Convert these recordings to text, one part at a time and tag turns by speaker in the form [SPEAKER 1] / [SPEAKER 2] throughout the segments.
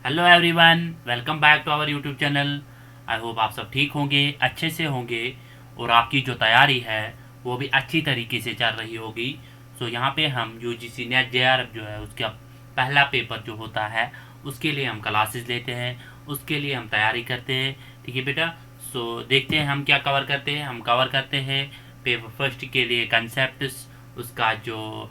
[SPEAKER 1] Hello everyone, welcome back to our YouTube channel. I hope आप सब ठीक होंगे, अच्छे से होंगे और आपकी जो तैयारी है वो भी अच्छी तरीके से चल रही होगी। सो यहाँ पे हम यूजीसी नेट जेआरएफ जो है उसका पहला पेपर जो होता है उसके लिए हम क्लासेस लेते हैं, उसके लिए हम तैयारी करते हैं। ठीक है बेटा। सो देखते हैं हम क्या कवर करते हैं। हम कवर करते हैं पेपर फर्स्ट के लिए कंसेप्ट, उसका जो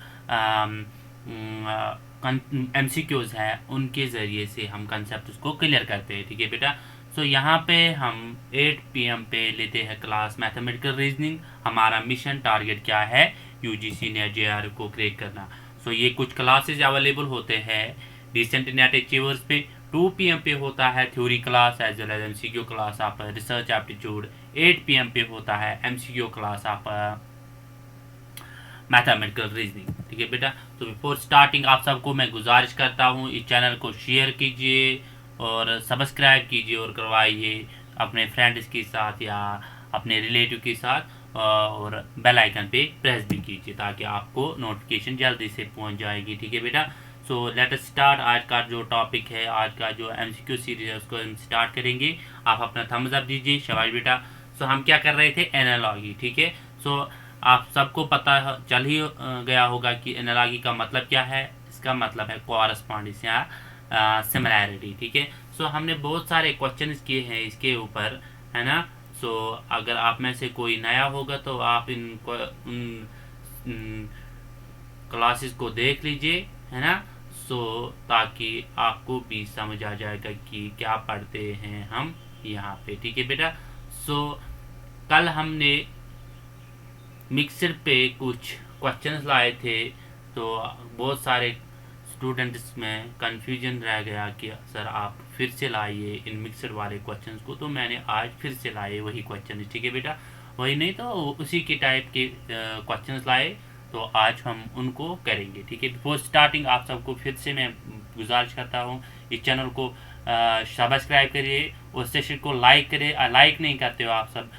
[SPEAKER 1] एमसीक्यूज है उनके ज़रिए से हम कंसेप्ट उसको क्लियर करते हैं। ठीक है बेटा। सो यहाँ पे हम 8 PM पे लेते हैं क्लास मैथमेटिकल रीजनिंग। हमारा मिशन टारगेट क्या है? यूजीसी नेट जेआर को क्रैक करना। सो ये कुछ क्लासेस अवेलेबल होते हैं रिसेंट नेट अचीवर्स पे। 2 PM पे होता है theory class as well as MCQ class आप रिसर्च एप्टीट्यूड। 8 PM पे होता है एमसीक्यू क्लास आप मैथमेटिकल रीजनिंग। ठीक है बेटा। तो बिफोर स्टार्टिंग आप सबको मैं गुजारिश करता हूँ इस चैनल को शेयर कीजिए और सब्सक्राइब कीजिए और करवाइए अपने फ्रेंड्स के साथ या अपने रिलेटिव के साथ, और बेल आइकन पे प्रेस भी कीजिए ताकि आपको नोटिफिकेशन जल्दी से पहुंच जाएगी। ठीक है बेटा। So let us start. आज का जो टॉपिक है, आज का जो एमसीक्यू सीरीज है उसको हम स्टार्ट करेंगे। आप अपना थम्स अप दीजिए, शाबाश बेटा। सो हम क्या कर रहे थे? एनालॉजी। ठीक है। सो आप सबको पता चल ही गया होगा कि एनालॉजी का मतलब क्या है। इसका मतलब है कोरस्पॉन्डेंस या सिमिलैरिटी। ठीक है। सो हमने बहुत सारे क्वेश्चंस किए हैं इसके ऊपर, है ना। सो अगर आप में से कोई नया होगा तो आप इन क्लासेस को देख लीजिए, है ना। सो ताकि आपको भी समझ आ जाएगा कि क्या पढ़ते हैं हम यहाँ पे। ठीक है बेटा। सो कल हमने मिक्सर पे कुछ क्वेश्चंस लाए थे, तो बहुत सारे स्टूडेंट्स में कंफ्यूजन रह गया कि सर आप फिर से लाइए इन मिक्सर वाले क्वेश्चंस को। तो मैंने आज फिर से लाए वही क्वेश्चन। ठीक है बेटा। वही नहीं तो उसी के टाइप के क्वेश्चंस लाए, तो आज हम उनको करेंगे। ठीक है। बिफोर स्टार्टिंग आप सबको फिर से मैं गुजारिश करता हूँ इस चैनल को सब्सक्राइब करिए और सेशन को लाइक करिए। लाइक नहीं करते हो आप सब,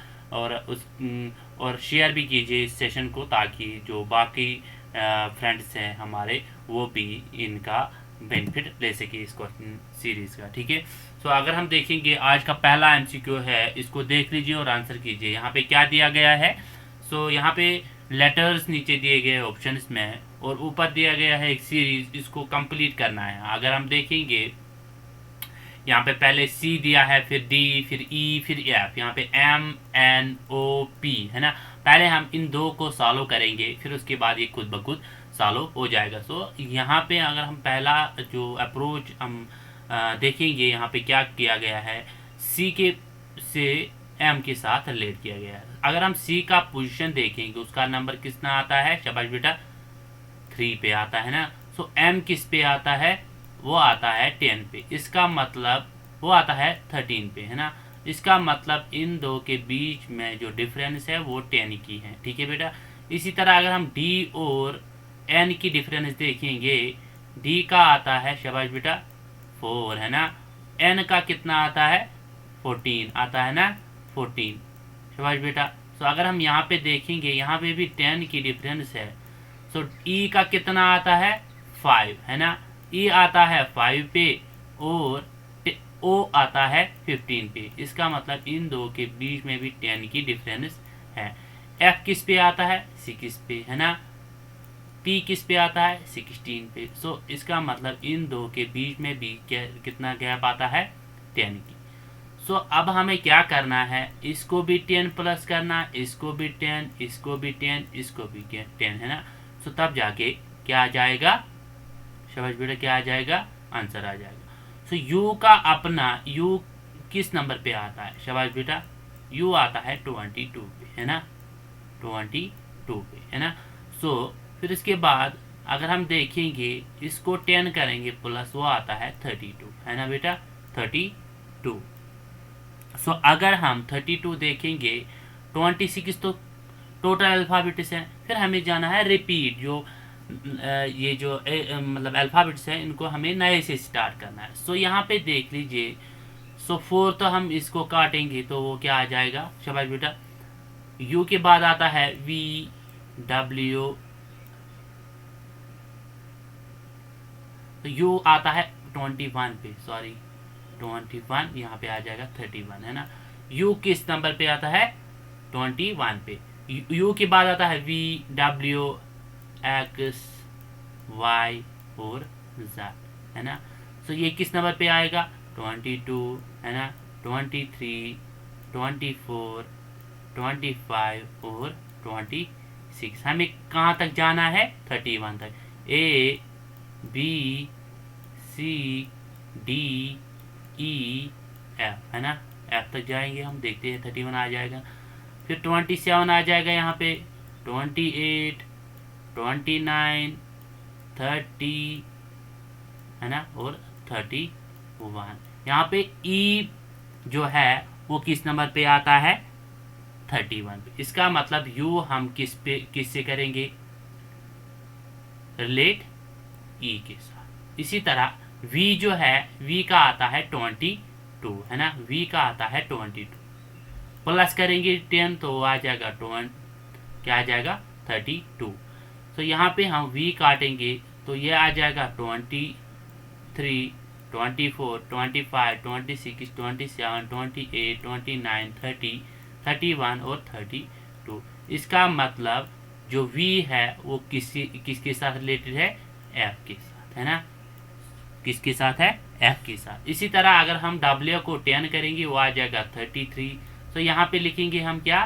[SPEAKER 1] और शेयर भी कीजिए इस सेशन को ताकि जो बाकी फ्रेंड्स हैं हमारे वो भी इनका बेनिफिट ले सके इस क्वेश्चन सीरीज का। ठीक है। सो अगर हम देखेंगे आज का पहला एमसीक्यू है, इसको देख लीजिए और आंसर कीजिए। यहाँ पे क्या दिया गया है? सो यहाँ पे लेटर्स नीचे दिए गए ऑप्शंस में और ऊपर दिया गया है एक सीरीज, इसको कंप्लीट करना है। अगर हम देखेंगे यहाँ पे पहले सी दिया है, फिर डी, फिर ई, फिर एफ, यहाँ पे MNOP, है ना। पहले हम इन दो को सॉल्व करेंगे, फिर उसके बाद ये खुद ब खुद सॉल्व हो जाएगा। सो यहाँ पे अगर हम पहला जो अप्रोच हम देखेंगे, यहाँ पे क्या किया गया है, सी के से एम के साथ रिलेट किया गया है। अगर हम सी का पोजीशन देखेंगे उसका नंबर कितना आता है? शाबाश बेटा, 3 पे आता है ना। सो एम किस पे आता है? वो आता है 10 पे। इसका मतलब वो आता है 13 पे, है ना। इसका मतलब इन दो के बीच में जो डिफरेंस है वो 10 की है। ठीक है बेटा। इसी तरह अगर हम डी और एन की डिफरेंस देखेंगे, डी का आता है शाबाश बेटा 4, है ना। एन का कितना आता है? 14 आता है ना, 14। शाबाश बेटा। तो अगर हम यहाँ पे देखेंगे, यहाँ पे भी 10 की डिफरेंस है। सो ई का कितना आता है? 5, है ना। ई आता है 5 पे और ओ आता है 15 पे। इसका मतलब इन दो के बीच में भी 10 की डिफरेंस है। एफ किस पे आता है? 6 पे, है ना। पी किस पे आता है? 16 पे। सो इसका मतलब इन दो के बीच में भी कितना गैप आता है? 10 की। सो अब हमें क्या करना है? इसको भी 10 प्लस करना, इसको भी 10, इसको भी 10, इसको भी 10, है ना। सो तब जाके क्या आ जाएगा? शाबाश बेटा, क्या आ जाएगा? आंसर आ जाएगा। सो यू का अपना यू किस नंबर पे आता है? शाबाश बेटा, यू आता है 22 पे, है ना, 22 पे, है ना। सो फिर इसके बाद अगर हम देखेंगे इसको 10 करेंगे प्लस, वो आता है 32, है ना बेटा, 32। सो अगर हम 32 देखेंगे, 26 तो टोटल अल्फ़ाबेट्स हैं। फिर हमें जाना है रिपीट, जो ये जो मतलब अल्फ़ाबेट्स हैं इनको हमें नए से स्टार्ट करना है। सो यहाँ पे देख लीजिए, सो 4 तो हम इसको काटेंगे तो वो क्या आ जाएगा? शाबाश बेटा, यू के बाद आता है VW, तो यू आता है 21 पे, सॉरी 21, यहाँ पे आ जाएगा 31, है ना। u किस नंबर पे आता है? 21 पे। u के बाद आता है v, w, x, y और z, है ना। सो ये किस नंबर पे आएगा? 22, है ना, 23, 24, 25 और 26। हमें कहाँ तक जाना है? 31 तक। ए, बी, सी, डी, ई, एफ, है ना। एफ तक जाएंगे हम, देखते हैं 31 आ जाएगा। फिर 27 आ जाएगा यहाँ पे, 28, 29, 30, है ना, और 31। यहाँ पे ई जो है वो किस नंबर पे आता है? 31 पे। इसका मतलब यू हम किससे करेंगे? रिलेट ई के साथ। इसी तरह v जो है, v का आता है 22, है ना, v का आता है 22। प्लस करेंगे 10 तो आ जाएगा क्या आ जाएगा? 32। तो यहाँ पे हम v काटेंगे तो ये आ जाएगा 23, 24, 25, 26, 27, 28, 29, 30, 31 और 32। इसका मतलब जो v है वो किसके साथ रिलेटेड है? f के साथ, है ना। किसके साथ है? f के साथ। इसी तरह अगर हम w को 10 करेंगे वो आ जाएगा 33। तो यहाँ पे लिखेंगे हम क्या?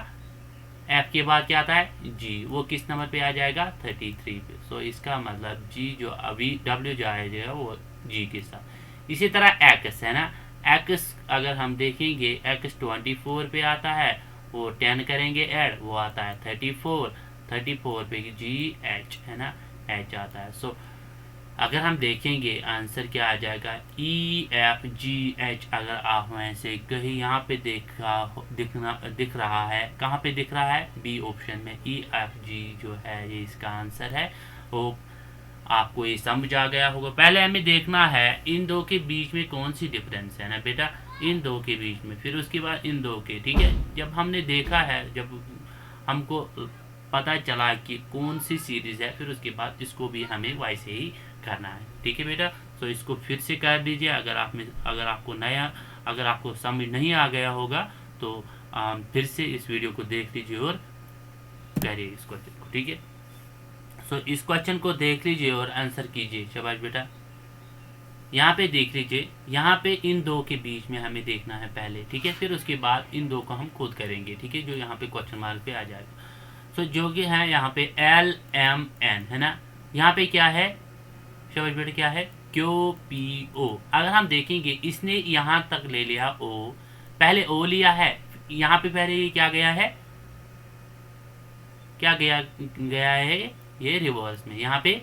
[SPEAKER 1] f के बाद क्या आता है? g, वो किस नंबर पे आ जाएगा? 33 पे। सो इसका मतलब g जो अभी w जो आ जाएगा वो g के साथ। इसी तरह x, है ना, x अगर हम देखेंगे x 24 पे आता है, वो 10 करेंगे ऐड, वो आता है 34 पे जी एच, है ना, एच आता है। सो अगर हम देखेंगे आंसर क्या आ जाएगा? E F G H. अगर आप में से कहीं यहाँ पे दिख रहा है, कहाँ पे दिख रहा है? बी ऑप्शन में ई एफ जी जो है ये इसका आंसर है। वो आपको ये समझ आ गया होगा। पहले हमें देखना है इन दो के बीच में कौन सी डिफरेंस है ना बेटा, इन दो के बीच में, फिर उसके बाद इन दो के, ठीक है। जब हमने देखा है, जब हमको पता चला कि कौन सी सीरीज है, फिर उसके बाद इसको भी हमें वैसे ही करना है, ठीक है बेटा। तो इसको फिर से कर दीजिए। अगर आपको समझ नहीं आ गया होगा तो फिर से इस वीडियो को देख लीजिए और करिए इस क्वेश्चन को, ठीक है। सो इस क्वेश्चन को देख लीजिए और आंसर कीजिए। शाबाश बेटा। यहाँ पे देख लीजिए, यहाँ पे इन दो के बीच में हमें देखना है पहले, ठीक है। फिर उसके बाद इन दो को हम खुद करेंगे, ठीक है, जो यहाँ पे क्वेश्चन मार्क पे आ जाएगा। सो जो कि है यहाँ पे एल एम एन, है ना। यहाँ पे क्या है? शाबाश बेटा, क्या है? Q P O. अगर हम देखेंगे इसने यहाँ तक ले लिया ओ, पहले ओ लिया है, यहाँ पे पहले ये क्या गया है? क्या गया है? ये रिवर्स में, यहाँ पे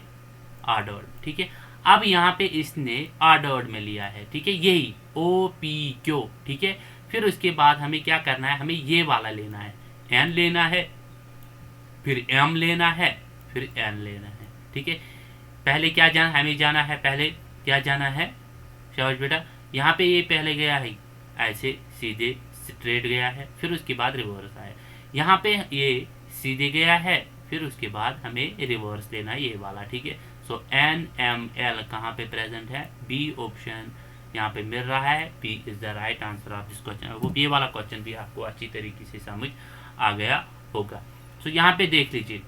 [SPEAKER 1] ऑर्डर्ड, ठीक है। अब यहाँ पे इसने ऑर्डर्ड में लिया है, ठीक है, यही ओ पी क्यू, ठीक है। फिर उसके बाद हमें क्या करना है? हमें ये वाला लेना है, एन लेना है, फिर एम लेना है, फिर एन लेना है, ठीक है। पहले क्या जाना? हमें जाना है, पहले क्या जाना है? शाबाश बेटा। यहाँ पे ये पहले गया है ऐसे सीधे स्ट्रेट गया है, फिर उसके बाद रिवर्स आया। यहाँ पे ये सीधे गया है, फिर उसके बाद हमें रिवर्स लेना है, ये वाला, ठीक है। सो एन एम एल कहाँ पे प्रेजेंट है? बी ऑप्शन यहाँ पे मिल रहा है। B is the right answer of this question. वो ये वाला क्वेश्चन भी आपको अच्छी तरीके से समझ आ गया होगा। सो यहाँ पे देख लीजिए,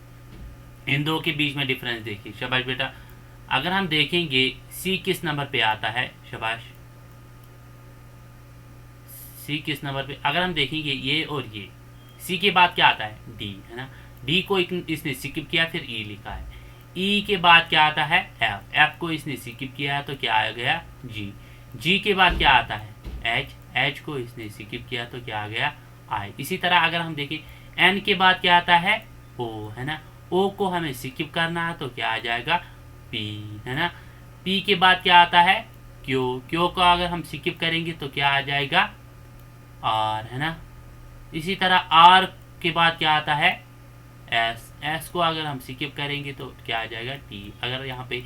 [SPEAKER 1] इन दो के बीच में डिफरेंस देखिए। शाबाश बेटा। अगर हम देखेंगे सी किस नंबर पे आता है? शाबाश। सी किस नंबर पे? अगर हम देखेंगे ये और ये, सी के बाद क्या आता है? डी, है ना। डी को इसने स्किप किया, फिर ई लिखा है। ई के बाद क्या आता है? एफ। एफ को इसने स्किप किया है तो क्या आ गया? जी। जी के बाद क्या आता है? एच। एच को इसने स्किप किया तो क्या आ गया? आई। इसी तरह अगर हम देखें एन के बाद क्या आता है? ओ, है ना। ओ को हमें स्किप करना है तो क्या आ जाएगा? पी, है ना। पी के बाद क्या आता है? क्यू। क्यू को अगर हम स्किप करेंगे तो क्या आ जाएगा? आर, है ना। इसी तरह आर के बाद क्या आता है? एस। एस को अगर हम स्किप करेंगे तो क्या आ जाएगा? टी। अगर यहाँ पे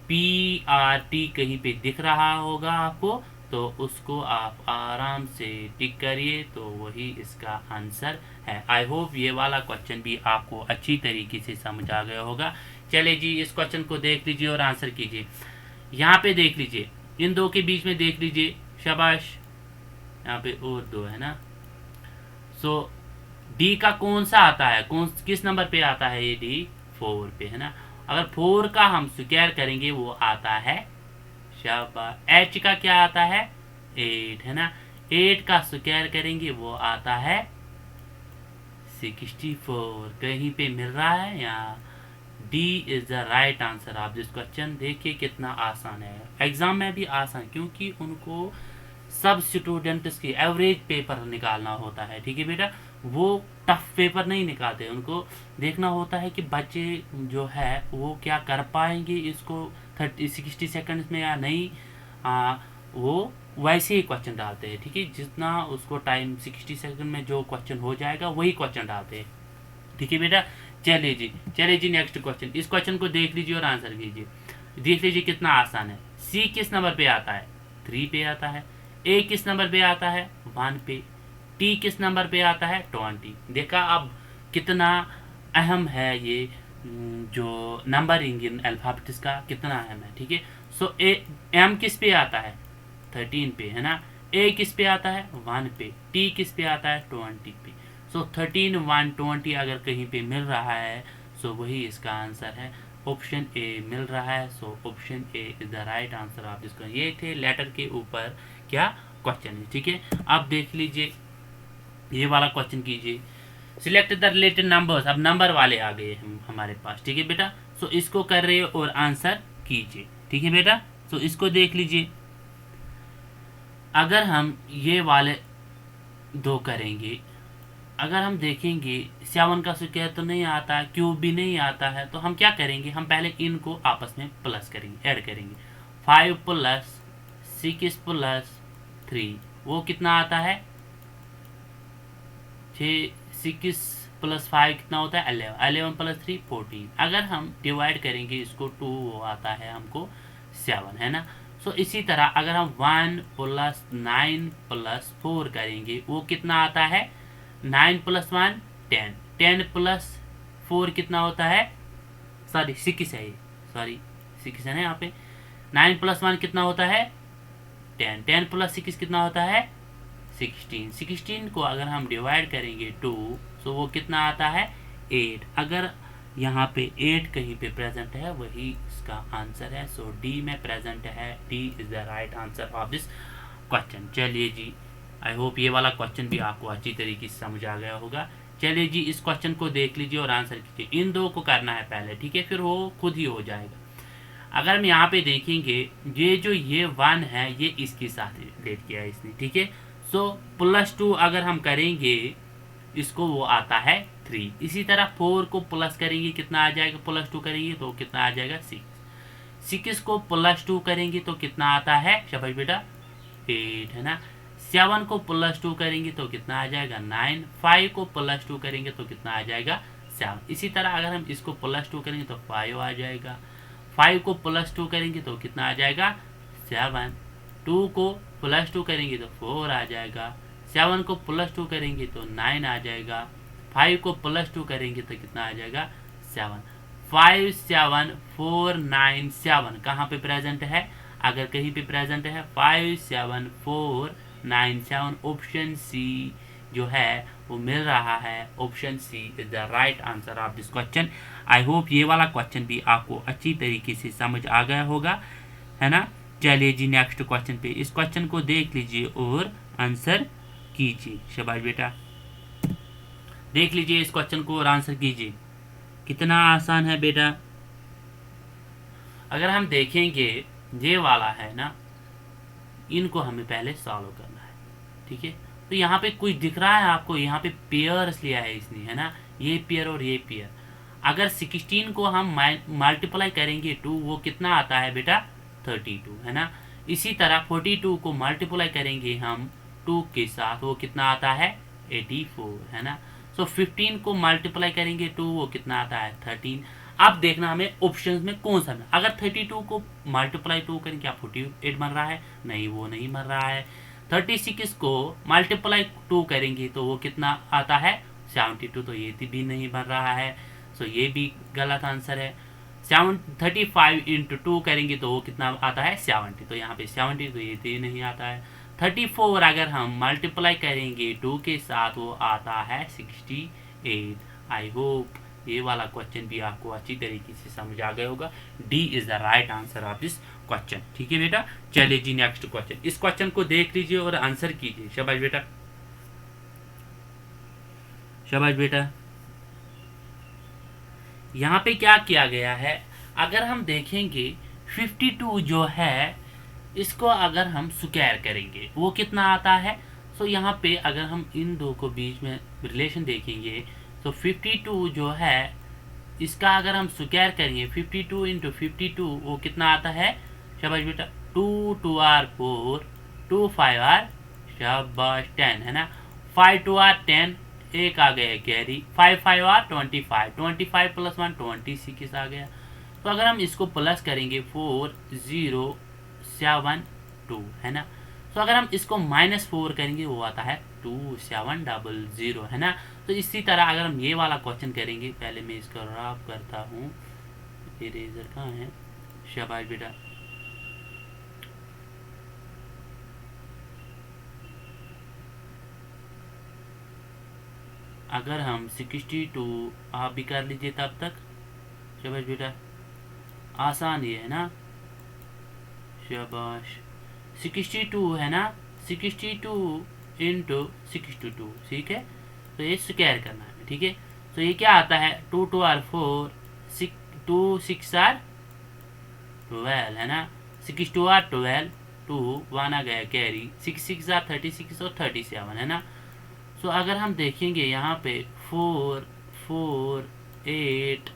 [SPEAKER 1] पी आर टी कहीं पे दिख रहा होगा आपको तो उसको आप आराम से टिक करिए, तो वही इसका आंसर है। आई होप ये वाला क्वेश्चन भी आपको अच्छी तरीके से समझ आ गया होगा। चले जी, इस क्वेश्चन को देख लीजिए और आंसर कीजिए। यहाँ पे देख लीजिए, इन दो के बीच में देख लीजिए। शाबाश, यहाँ पे और 2 है ना। सो डी का कौन सा आता है, किस नंबर पे आता है ये डी, 4 पे है ना। अगर 4 का हम स्क्वायर करेंगे वो आता है, शाबाश, एच का क्या आता है 8 है ना। 8 का स्क्वायर करेंगे वो आता है 64। कहीं पे मिल रहा है यहाँ, D is the right answer. आप जिस क्वेश्चन देखिए कितना आसान है, एग्जाम में भी आसान, क्योंकि उनको सब स्टूडेंट्स की एवरेज पेपर निकालना होता है, ठीक है बेटा। वो टफ पेपर नहीं निकालते, उनको देखना होता है कि बच्चे जो है वो क्या कर पाएंगे इसको 60 सेकंड्स में या नहीं। वो वैसे ही क्वेश्चन डालते हैं, ठीक है। जितना उसको टाइम 60 सेकंड में जो क्वेश्चन हो जाएगा वही क्वेश्चन डालते हैं, ठीक है बेटा। चलिए जी नेक्स्ट क्वेश्चन, इस क्वेश्चन को देख लीजिए और आंसर कीजिए। देख लीजिए कितना आसान है। सी किस नंबर पे आता है, 3 पे आता है। ए किस नंबर पे आता है, 1 पे। टी किस नंबर पे आता है, 20। देखा अब कितना अहम है ये जो नंबरिंग इन अल्फाबेट्स का कितना अहम है, ठीक है। सो ए एम किस पे आता है, 13 पे है ना। ए किस पे आता है, 1 पे। टी किस पे आता है, 20 पे। सो 13, 1, 20 अगर कहीं पे मिल रहा है सो वही इसका आंसर है, ऑप्शन ए मिल रहा है। So option A is the right answer. आप इसको, ये थे लेटर के ऊपर क्या क्वेश्चन है, ठीक है। अब देख लीजिए ये वाला क्वेश्चन कीजिए। सिलेक्ट द रिलेटेड नंबर्स, अब नंबर वाले आ गए हम हमारे पास, ठीक है बेटा। सो इसको कर रहे हो और आंसर कीजिए, ठीक है बेटा। सो इसको देख लीजिए, अगर हम ये वाले 2 करेंगे, अगर हम देखेंगे 7 का स्क्वायर तो नहीं आता, क्यूब भी नहीं आता है, तो हम क्या करेंगे, हम पहले इनको आपस में प्लस करेंगे, ऐड करेंगे। 5 प्लस 6 प्लस 3 वो कितना आता है, 6 प्लस 5 कितना होता है 11, 11 प्लस 3 14। अगर हम डिवाइड करेंगे इसको 2 वो आता है हमको 7 है ना। सो इसी तरह अगर हम 1 प्लस 9 प्लस 4 करेंगे वो कितना आता है, 9 प्लस 1 10, 10 प्लस 4 कितना होता है, सॉरी 6 है, सॉरी 6 है ना यहाँ पे। 9 प्लस 1 कितना होता है 10, 10 प्लस 6 कितना होता है 16। 16 को अगर हम डिवाइड करेंगे 2 तो वो कितना आता है 8। अगर यहाँ पे 8 कहीं पे प्रेजेंट है वही इसका आंसर है। सो डी में प्रेजेंट है, D is the right answer of this question. चलिए जी, आई होप ये वाला क्वेश्चन भी आपको अच्छी तरीके से समझ आ गया होगा। चलिए जी इस क्वेश्चन को देख लीजिए और आंसर कीजिए। इन 2 को करना है पहले, ठीक है, फिर वो खुद ही हो जाएगा। अगर हम यहाँ पे देखेंगे ये जो ये 1 है ये इसके साथ रिलेट किया है इसने, ठीक है। सो +2 अगर हम करेंगे इसको वो आता है 3। इसी तरह 4 को प्लस करेंगे कितना आ जाएगा, +2 करेंगे तो कितना आ जाएगा 6। 6 को +2 करेंगे तो कितना आता है, शाबाश बेटा 8 है ना। 7 को +2 करेंगे तो कितना आ जाएगा 9। 5 को +2 करेंगे तो कितना आ जाएगा 7। इसी तरह अगर हम इसको +2 करेंगे तो 5 आ जाएगा। 5 को +2 करेंगे तो कितना आ जाएगा 7। 2 को +2 करेंगे तो 4 आ जाएगा। 7 को +2 करेंगे तो 9 आ जाएगा। 5 को +2 करेंगे तो कितना आ जाएगा 7। 5 7 4 9 7 कहाँ पे प्रेजेंट है, अगर कहीं पे प्रेजेंट है 5 7 4 9 7, ऑप्शन सी जो है वो मिल रहा है। Option C is the right answer of this question. I hope ये वाला क्वेश्चन भी आपको अच्छी तरीके से समझ आ गया होगा, है ना। चलिए जी नेक्स्ट क्वेश्चन पे, इस क्वेश्चन को देख लीजिए और आंसर कीजिए। शाबाश बेटा, देख लीजिए इस क्वेश्चन को और आंसर कीजिए। कितना आसान है बेटा। अगर हम देखेंगे ये वाला है ना, इनको हमें पहले सॉल्व करना है, ठीक है। तो यहाँ पे कुछ दिख रहा है आपको, यहाँ पे पेयर्स लिया है इसने, है ना, ये पेयर और ये पेयर। अगर 16 को हम मल्टीप्लाई करेंगे 2 वो कितना आता है बेटा 32 है ना। इसी तरह 42 को मल्टीप्लाई करेंगे हम 2 के साथ वो कितना आता है 84 है ना। सो 15 को मल्टीप्लाई करेंगे 2 वो कितना आता है 13। अब देखना हमें ऑप्शंस में कौन सा है। अगर 32 को मल्टीप्लाई 2 करेंगे क्या 48 बन रहा है, नहीं वो नहीं बन रहा है। 36 को मल्टीप्लाई 2 करेंगे तो वो कितना आता है 72, तो ये भी नहीं बन रहा है। सो ये भी गलत आंसर है। 35 इंटू 2 करेंगे तो वो कितना आता है 70, तो यहाँ पे 70, तो ये नहीं आता है। 34 अगर हम मल्टीप्लाई करेंगे 2 के साथ वो आता है 68। आई होप ये वाला क्वेश्चन भी आपको अच्छी तरीके से समझ आ गया होगा। D is the right answer of this question. ठीक है बेटा, चलिए जी नेक्स्ट क्वेश्चन। इस क्वेश्चन को देख लीजिए और आंसर कीजिए। शाबाश बेटा, शाबाश बेटा। यहाँ पे क्या किया गया है, अगर हम देखेंगे 52 जो है इसको अगर हम स्क्वायर करेंगे वो कितना आता है। सो यहाँ पे अगर हम इन दो को बीच में रिलेशन देखेंगे तो 52 जो है इसका अगर हम स्क्वायर करेंगे 52 इंटू 52 वो कितना आता है। शाबाश बेटा, 2 2 आर 4, 2 5 आर, शाबाश 10 है ना, 5 2 आर 10, एक आ गया कैरी, 5 5 आर 25, 25 प्लस 1 26 आ गया। तो अगर हम इसको प्लस करेंगे 4 0 7 2 है ना। तो अगर हम इसको -4 करेंगे वो आता है 2 7 0 0 है ना। तो इसी तरह अगर हम ये वाला क्वेश्चन करेंगे, पहले मैं इसको रफ करता हूँ, इरेजर कहाँ है, शाबाश बेटा। अगर हम 62 आप भी कर लीजिए तब तक, शाबाश बेटा, आसान ही है ना, शाबाश। 62 है ना, 62 इंटू 62, ठीक है। तो ये स्क्वायर करना है, ठीक है। तो ये क्या आता है, 2 2 आर 4, 2 6 आर 12 है ना, 6 2 आर 12, 2 1 आ गया कैरी, 6 6 आर 36 और 37 है ना। सो अगर हम देखेंगे यहाँ पे 4 4 8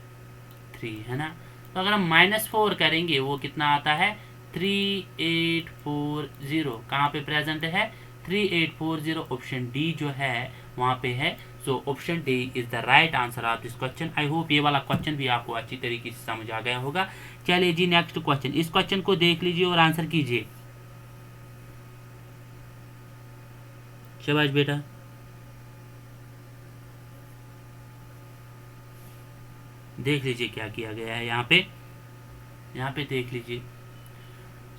[SPEAKER 1] 3 है ना। तो अगर हम -4 करेंगे वो कितना आता है, 3840 कहाँ पे प्रेजेंट है, 3840, ऑप्शन डी जो है वहाँ पे है। So option D is the right answer of this question. I hope ये वाला क्वेश्चन भी आपको अच्छी तरीके से समझ आ गया होगा। चलिए जी नेक्स्ट क्वेश्चन, इस क्वेश्चन को देख लीजिए और आंसर कीजिए। शाबाश बेटा, देख लीजिए क्या किया गया है यहाँ पे देख लीजिए।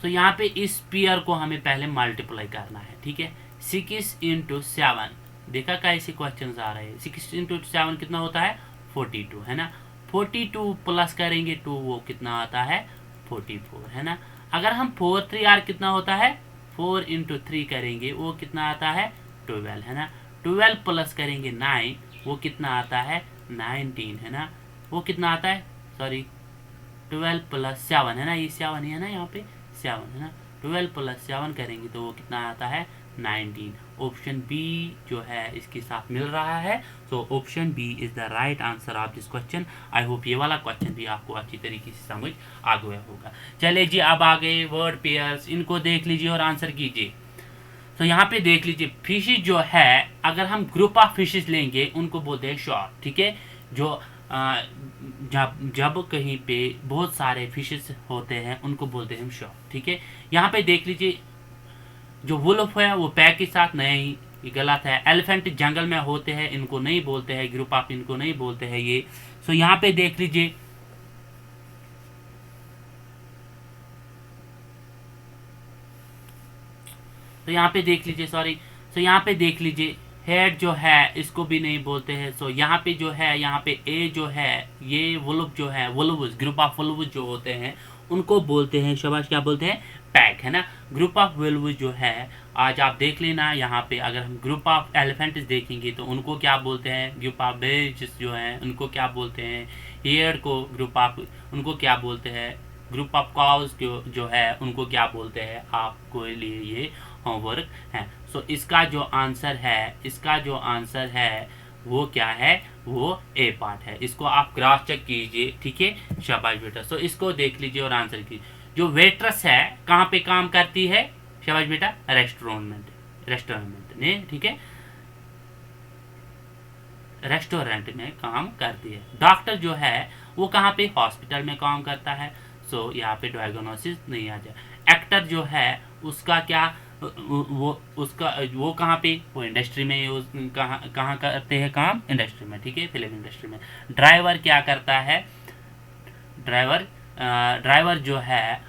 [SPEAKER 1] तो यहाँ पे इस पेयर को हमें पहले मल्टीप्लाई करना है, ठीक है। 6 इंटू 7, देखा कैसे क्वेश्चन आ रहे हैं, 6 इंटू 7 कितना होता है, 42 है ना। 42 प्लस करेंगे 2 वो कितना आता है, 44 है ना। अगर हम 4 3 आर कितना होता है, 4 इंटू 3 करेंगे वो कितना आता है, 12 है ना। 12 प्लस करेंगे 9 वो कितना आता है, 19 है ना। वो कितना आता है, सॉरी 12 प्लस 7 है ना, ये 7 ही है ना, यहाँ पे 7 है ना। 12 प्लस 7 करेंगे तो वो कितना आता है, 19। ऑप्शन बी जो है इसके साथ मिल रहा है। So option B is the right answer of this question. I hope ये वाला क्वेश्चन भी आपको अच्छी तरीके से समझ आ गया होगा। चलिए जी अब आ गए वर्ड पेयर्स, इनको देख लीजिए और आंसर कीजिए। तो यहाँ पे देख लीजिए, फिशेज जो है अगर हम ग्रुप ऑफ फिशेज लेंगे उनको बोलते हैं शॉर्ट, ठीक है। जो जब कहीं पे बहुत सारे फिशेस होते हैं उनको बोलते हैं हम शॉर्ट, ठीक है। यहाँ पे देख लीजिए, जो वुल्फ है वो पैक के साथ, नहीं ये गलत है। एलिफेंट जंगल में होते हैं, इनको नहीं बोलते हैं ग्रुप ऑफ, इनको नहीं बोलते हैं ये। सो यहाँ पे देख लीजिए, तो यहाँ पे देख लीजिए, सॉरी, तो यहाँ पे देख लीजिए हेड जो है इसको भी नहीं बोलते हैं। सो यहाँ पे जो है, यहाँ पे ए जो है, ये वुल्फ जो है, वुल्व्स, ग्रुप ऑफ वुल्व्स जो होते हैं उनको बोलते हैं, शाबाश, क्या बोलते हैं, पैक है ना। ग्रुप ऑफ वुल्व्स जो है, आज आप देख लेना यहाँ पे, अगर हम ग्रुप ऑफ एलिफेंट्स देखेंगे तो उनको क्या बोलते हैं, ग्रुप ऑफ बेर्स जो हैं उनको क्या बोलते हैं, हियर को ग्रुप ऑफ, उनको क्या बोलते हैं, ग्रुप ऑफ काउस जो है उनको क्या बोलते हैं, आपको लिए ये होमवर्क है। सो इसका जो आंसर है वो क्या है, वो ए पार्ट है। इसको आप क्रॉस चेक कीजिए, ठीक है, शाबाश बेटा। सो इसको देख लीजिए और आंसर कीजिए। जो वेट्रेस है कहाँ पे काम करती है, शाबाश बेटा, रेस्टोरेंट में, ठीक है, रेस्टोरेंट में काम करती है। डॉक्टर जो है वो कहाँ पे, हॉस्पिटल में काम करता है। सो यहाँ पे डायग्नोसिस नहीं आ जाए। एक्टर जो है उसका क्या, वो कहाँ पे, वो इंडस्ट्री में, कहाँ करते हैं काम, इंडस्ट्री में, ठीक है, फिल्म इंडस्ट्री में। ड्राइवर क्या करता है, ड्राइवर जो है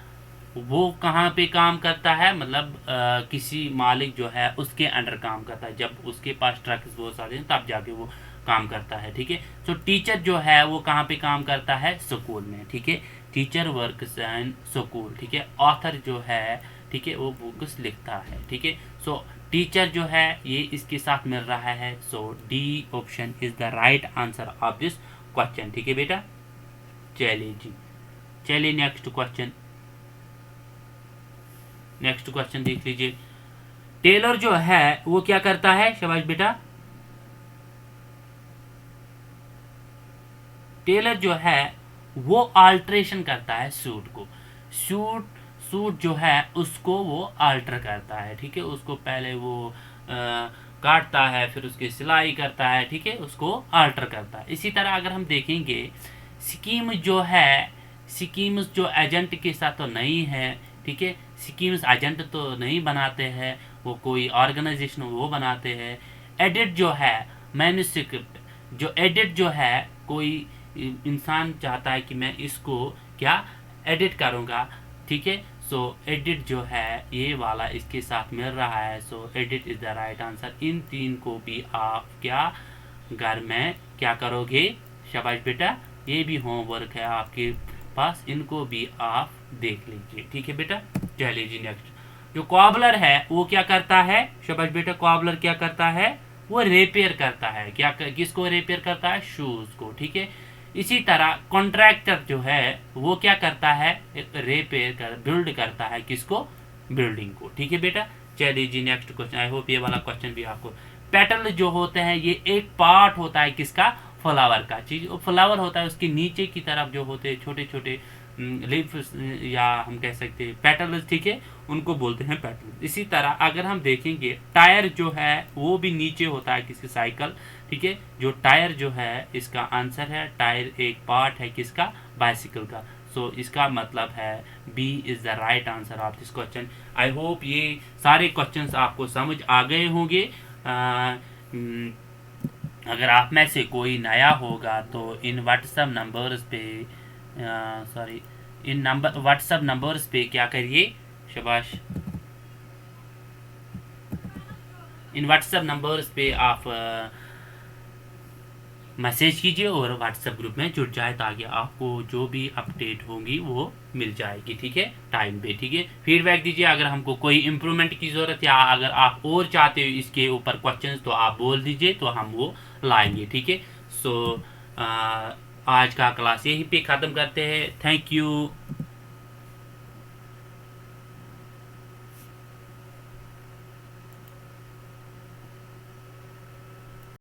[SPEAKER 1] वो कहाँ पे काम करता है, मतलब किसी मालिक जो है उसके अंडर काम करता है, जब उसके पास ट्रक बहुत सारे हैं तब जाके वो काम करता है, ठीक है। तो टीचर जो है वो कहाँ पे काम करता है, स्कूल में, ठीक है। टीचर वर्क्स इन स्कूल, ठीक है। ऑथर जो है, ठीक है, वो बुक्स लिखता है, ठीक है। सो टीचर जो है ये इसके साथ मिल रहा है, so D option is the right answer of this question, ठीक है बेटा। चलिए जी, चलिए नेक्स्ट क्वेश्चन देख लीजिए। टेलर जो है वो क्या करता है, शाबाश बेटा। टेलर जो है वो अल्ट्रेशन करता है सूट को, सूट सूट जो है उसको वो अल्टर करता है, ठीक है। उसको पहले वो काटता है, फिर उसकी सिलाई करता है, ठीक है, उसको अल्टर करता है। इसी तरह अगर हम देखेंगे स्कीम जो है, स्कीम्स जो एजेंट के साथ तो नहीं है, ठीक है। स्कीम्स एजेंट तो नहीं बनाते हैं, वो कोई ऑर्गेनाइजेशन वो बनाते हैं। एडिट जो है मैन्युस्क्रिप्ट, जो एडिट जो है कोई इंसान चाहता है कि मैं इसको क्या एडिट करूँगा, ठीक है। सो एडिट जो है ये वाला इसके साथ मिल रहा है, so A D is the right answer. इन तीन को भी आप क्या घर में क्या करोगे, शाबाश बेटा, ये भी होमवर्क है आपके पास, इनको भी आप देख लीजिए, ठीक है बेटा। चलिए जी नेक्स्ट। जो कॉबलर है वो क्या करता है, शाबाश बेटा, कॉबलर क्या करता है, वो रिपेयर करता है, किसको रिपेयर करता है, शूज को, ठीक है। इसी तरह कॉन्ट्रैक्टर जो है वो क्या करता है, रिपेयर कर बिल्ड करता है, किसको, बिल्डिंग को, ठीक है बेटा। चलिए जी नेक्स्ट क्वेश्चन, आई होप ये वाला क्वेश्चन भी आपको। पेटल जो होते हैं ये एक पार्ट होता है किसका, फ्लावर का। चीज फ्लावर होता है उसके नीचे की तरफ जो होते हैं छोटे छोटे लीव्स या हम कह सकते हैं पेटल्स, ठीक है, उनको बोलते हैं पेटल। इसी तरह अगर हम देखेंगे टायर जो है वो भी नीचे होता है किसी साइकिल, ठीक है। जो टायर जो है इसका आंसर है, टायर एक पार्ट है किसका, बाइसिकल का। सो इसका मतलब है B is the right answer of this question. I hope ये सारे क्वेश्चंस आपको समझ आ गए होंगे। अगर आप में से कोई नया होगा तो इन व्हाट्सएप नंबर्स पे इन व्हाट्सएप नंबर्स पे क्या करिए, शाबाश, इन व्हाट्सएप नंबर्स पे आप मैसेज कीजिए और व्हाट्सएप ग्रुप में जुड़ जाए, ताकि आपको जो भी अपडेट होंगी वो मिल जाएगी, ठीक है, टाइम पे, ठीक है। फीडबैक दीजिए, अगर हमको कोई इम्प्रूवमेंट की ज़रूरत या अगर आप और चाहते हो इसके ऊपर क्वेश्चंस तो आप बोल दीजिए, तो हम वो लाएंगे, ठीक है। सो आज का क्लास यहीं पे ख़त्म करते हैं। Thank you.